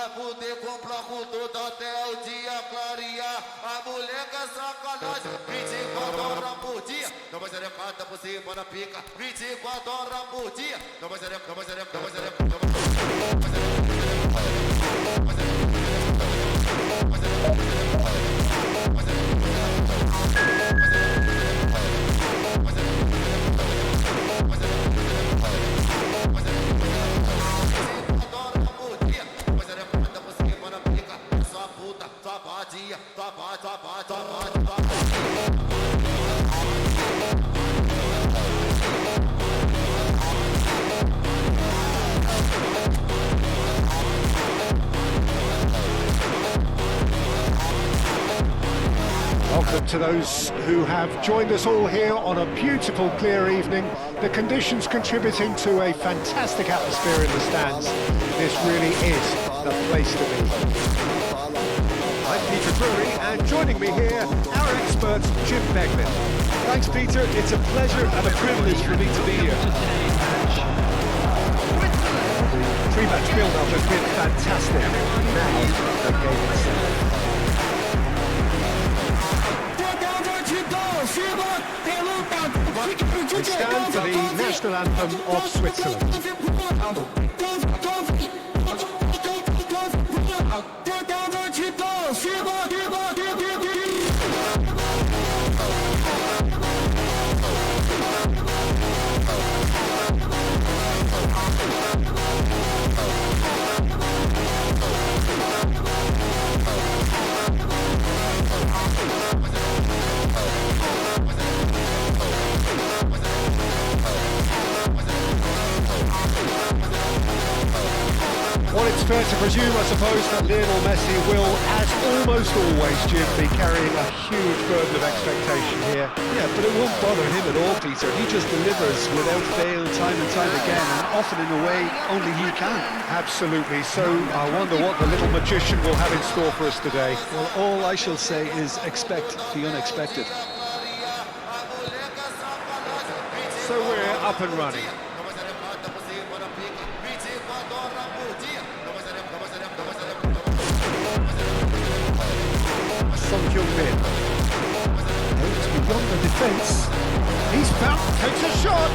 poder comprar com tudo até o dia clarear. A moleca sacanagem, 24 horas por dia. Dá mais arecada por cima na pica, 24 horas por dia. Dá mais arecada, dá mais arecada, dá mais arecada, dá mais Welcome to those who have joined us all here on a beautiful clear evening. The conditions contributing to a fantastic atmosphere in the stands. This really is the place to be. I'm Peter Drury, and joining me here, our expert Jim Beglin. Thanks, Peter. It's a pleasure and a privilege for me to be here. Pre-match build-up has been fantastic. Now, the game itself. We stand for the national anthem of Switzerland. Well, it's fair to presume, I suppose, that Lionel Messi will, as almost always, Jim, be carrying a huge burden of expectation here. Yeah, but it won't bother him at all, Peter. He just delivers without fail time and time again, and often in a way only he can. Absolutely. So I wonder what the little magician will have in store for us today. Well, all I shall say is expect the unexpected. So we're up and running. Son Heung-min. It's beyond the defence. He's found, takes a shot.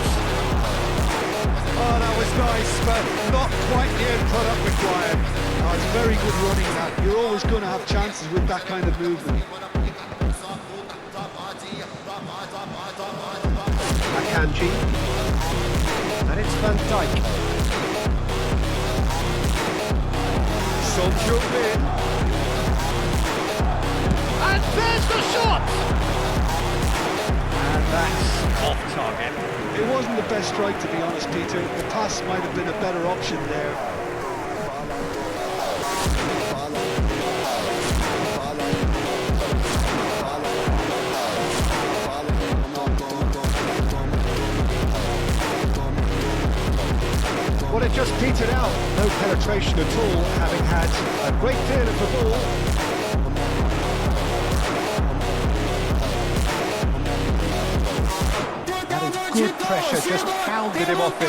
Oh, that was nice, but not quite the end product required. Oh, it's very good running that. You're always going to have chances with that kind of movement. Akanji. And it's Van Dijk. Son Heung-min. And there's the shot! And that's off target. It wasn't the best strike, to be honest, Peter. The pass might have been a better option there. Well, it just petered out. No penetration at all, having had a great deal of the ball. Good pressure, just pounded him off it.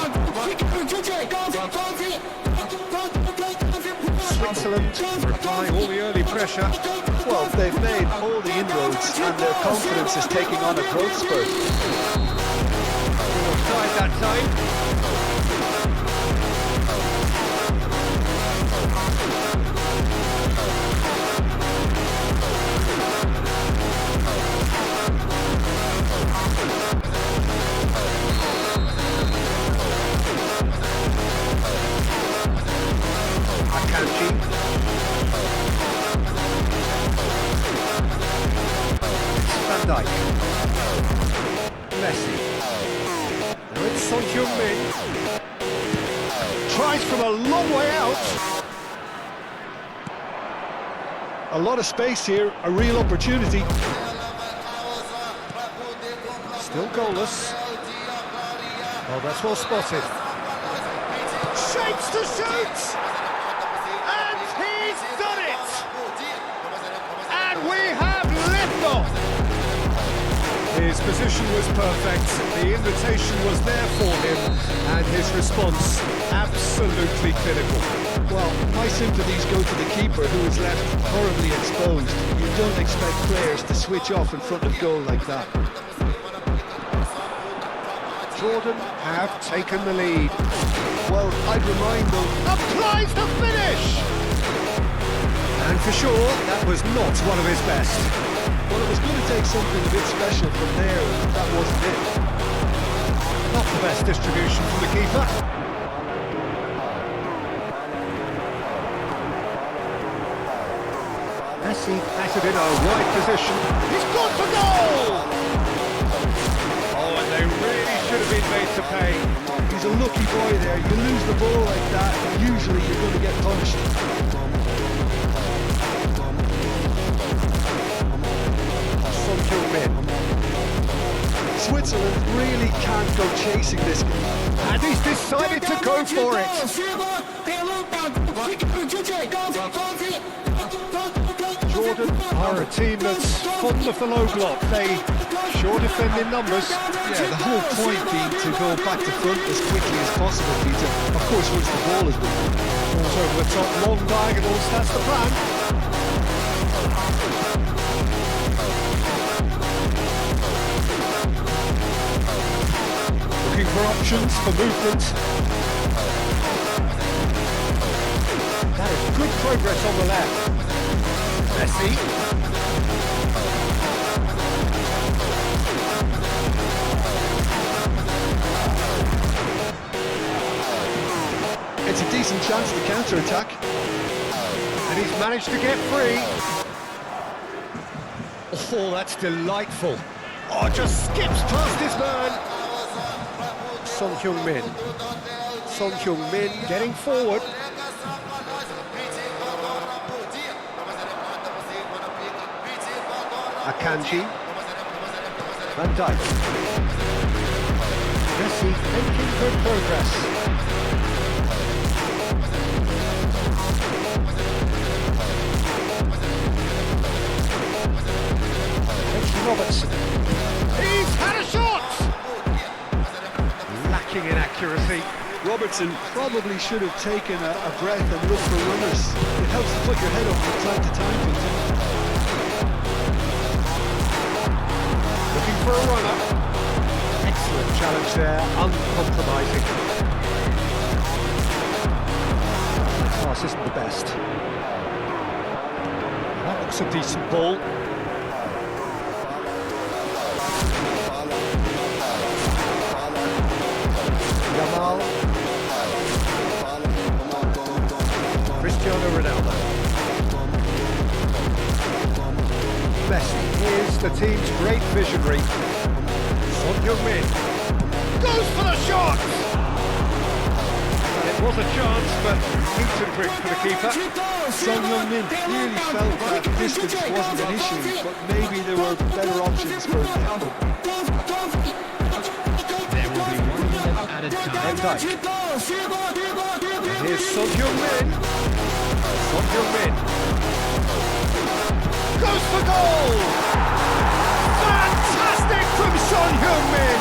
Switzerland applying all the early pressure. Well, they've made all the inroads and their confidence is taking on a growth spurt. Tried that time. Van Dijk. Messi. Now it's Son Heung-min. Tries from a long way out. A lot of space here, a real opportunity. Still goalless. Oh, that's well spotted. Shapes to shoot! And he's done it! And we have liftoff! His position was perfect, the invitation was there for him, and his response, absolutely clinical. Well, my sympathies go to the keeper, who is left horribly exposed. You don't expect players to switch off in front of goal like that. Jordan have taken the lead. Well, I'd remind them... Applies the finish! And for sure, that was not one of his best. Well, it was going to take something a bit special from there, and that wasn't it. Not the best distribution from the keeper. Messi has it in a wide position. He's gone for goal! Oh, and they really should have been made to pay. He's a lucky boy there. You lose the ball like that, usually you're going to get punished. Son Heung-min. Switzerland really can't go chasing this. And he's decided to go for it. Jordan are a team that's fond of the low block. They sure defend in numbers. Yeah, the whole point being to go back to front as quickly as possible, Peter. Of course, once the ball is won. Balls over the top, long diagonals, that's the plan. Looking for options for movement. That is good progress on the left. Messi. It's a decent chance to counter-attack. And he's managed to get free. Oh, that's delightful. Oh, just skips past his man. Son Heung-min. Son Heung-min getting forward. Akanji. Van Dijk. Messi making good progress. Robertson. He's had a shot! Lacking in accuracy. Robertson probably should have taken a breath and looked for runners. It helps to put your head up from time to time, Peter. Looking for a runner. Excellent challenge there, uncompromising. That pass isn't the best. That looks a decent ball. Yamal. Cristiano Ronaldo. Messi is the team's great visionary. Son Heung-min goes for the shot! It was a chance, but heat and drink for the keeper. Son Heung-min clearly felt that distance wasn't an issue, but maybe there were better options for him. Van Dijk. And here's Son Heung-min. Son Heung-min goes for goal! Fantastic from Son Heung-min!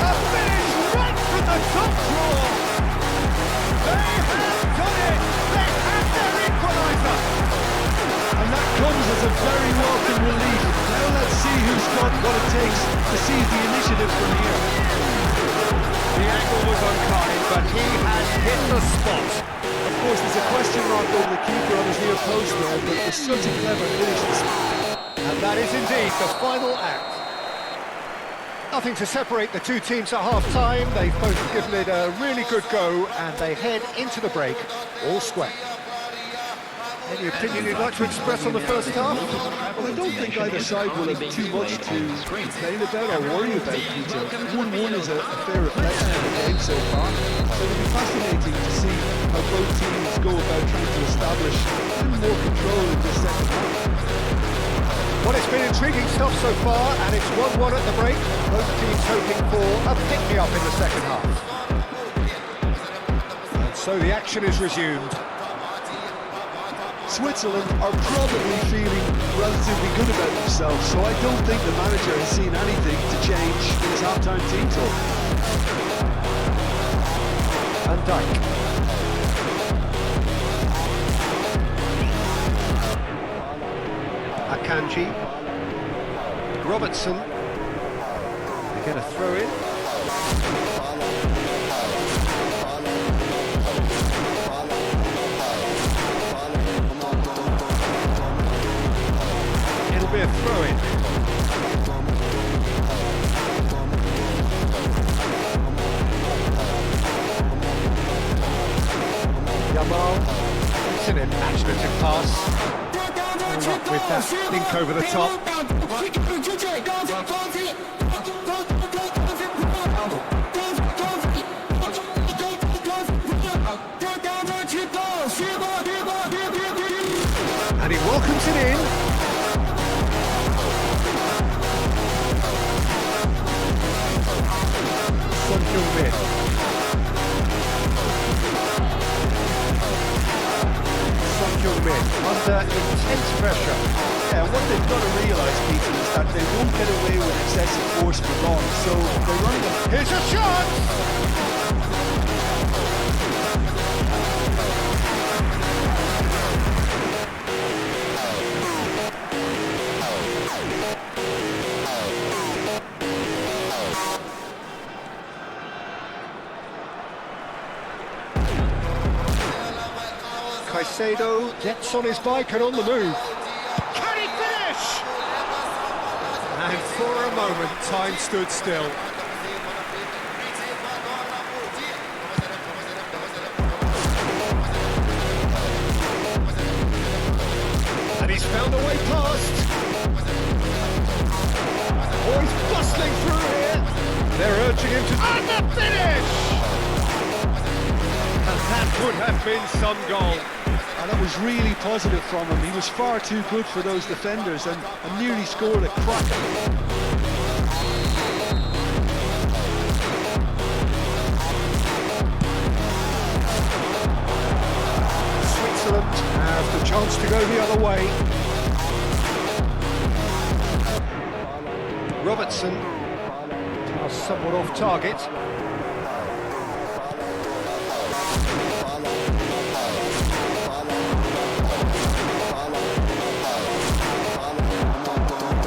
A finish right from the top drawer! They have done it! They have their equaliser! And that comes as a very welcome relief. Now let's see who's got what it takes to seize the initiative from here. The angle was unkind, but he has hit the spot. Of course, there's a question mark over the keeper on his near post there, but it's such a clever finish. And that is indeed the final act. Nothing to separate the two teams at half-time. They've both given it a really good go, and they head into the break all square. Any opinion you'd like to express on the first half? Well, I don't think either side will have too much to complain about or worry about, Peter. 1-1 is a fair reflection of the game so far, so it'll be fascinating to see how both teams go about trying to establish even more control in this second half. Well, it's been intriguing stuff so far, and it's 1-1 at the break. Both teams hoping for a pick-me-up in the second half. And so the action is resumed. Switzerland are probably feeling relatively good about themselves, so I don't think the manager has seen anything to change in his half-time team talk. Dijk. Akanji. Robertson. They get a throw in. It'll be a throw in. Yamal. It's an imaginative pass. Up with that link over the top. And he welcomes it in. Son Heung-min. Son Heung-min under intense pressure. Yeah, what they've got to realise, Peter, is that they won't get away with excessive force for long, so they're running a... Here's a shot! Caicedo gets on his bike and on the move. Can he finish? And for a moment, time stood still. And he's found a way past. Oh, he's bustling through here. They're urging him to... And the finish! And that would have been some goal. And that was really positive from him. He was far too good for those defenders and nearly scored a cracker. Switzerland have the chance to go the other way. Robertson are somewhat off target.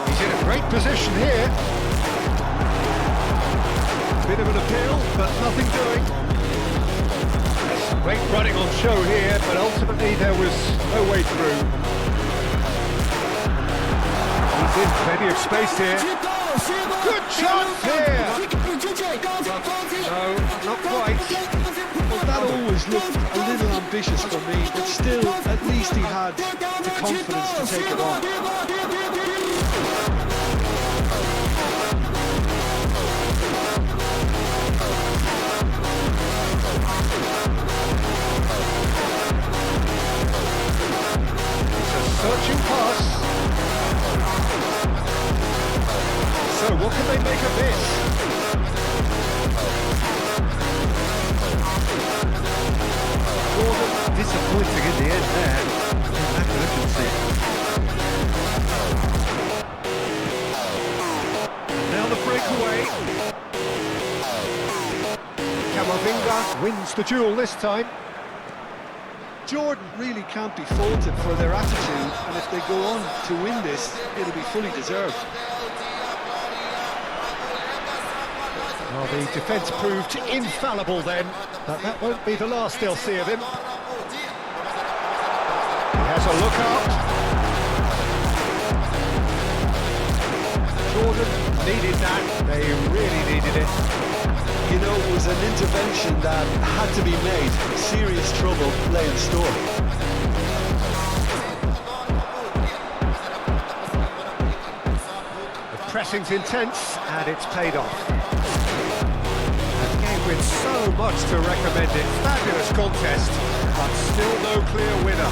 He's in a great position here. Bit of an appeal, but nothing doing. Great running on show here, but ultimately there was no way through. He's in plenty of space here. Good chance here! No, not quite. Well, that always looked a little ambitious for me, but still, at least he had the confidence to take it on. Searching pass. So what can they make of this? Jordan disappointing in the end there. Magnificent. And now the breakaway. Camavinga wins the duel this time. Jordan really can't be faulted for their attitude, and if they go on to win this, it'll be fully deserved. Well, the defence proved infallible then, but that won't be the last they'll see of him. He has a look out. Jordan needed that, they really needed it. You know, it was an intervention that had to be made. Serious trouble lay in store. The pressing's intense, and it's paid off. A game with so much to recommend it. Fabulous contest, but still no clear winner.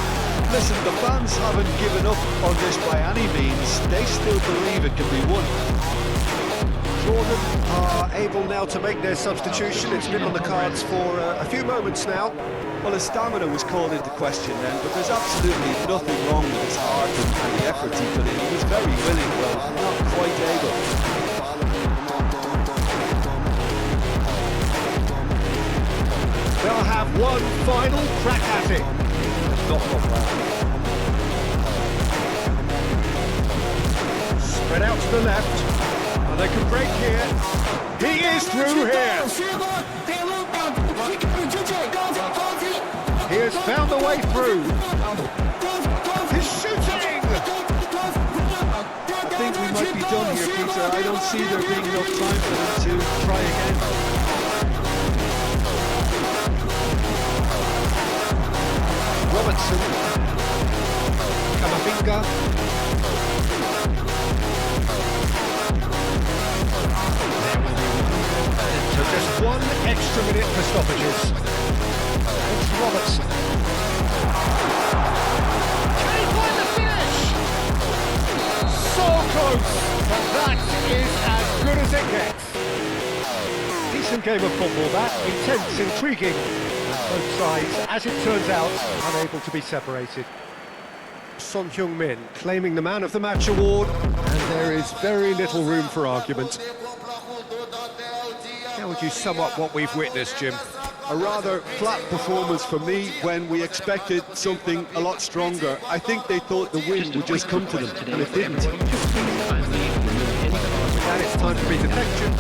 Listen, the fans haven't given up on this by any means. They still believe it can be won. Jordan are able now to make their substitution. It's been on the cards for a few moments now. Well, his stamina was called into question then, but there's absolutely nothing wrong with his heart and the effort he put in. He was very willing, but not quite able. They'll have one final crack at it. Spread out to the left, and they can break here. He is through here. He has found the way through. He's shooting! I think we might be done here, Peter. I don't see there being enough time for them to try again. Robertson. Camavinga. So just one extra minute for stoppages. It's Robertson. Can he find the finish? So close, but that is as good as it gets. Decent game of football that, intense, intriguing. Both sides, as it turns out, unable to be separated. Son Heung-min claiming the Man of the Match award, and there is very little room for argument. How would you sum up what we've witnessed, Jim? A rather flat performance for me when we expected something a lot stronger. I think they thought the win would just come to them, and it didn't. And it's time to be detective.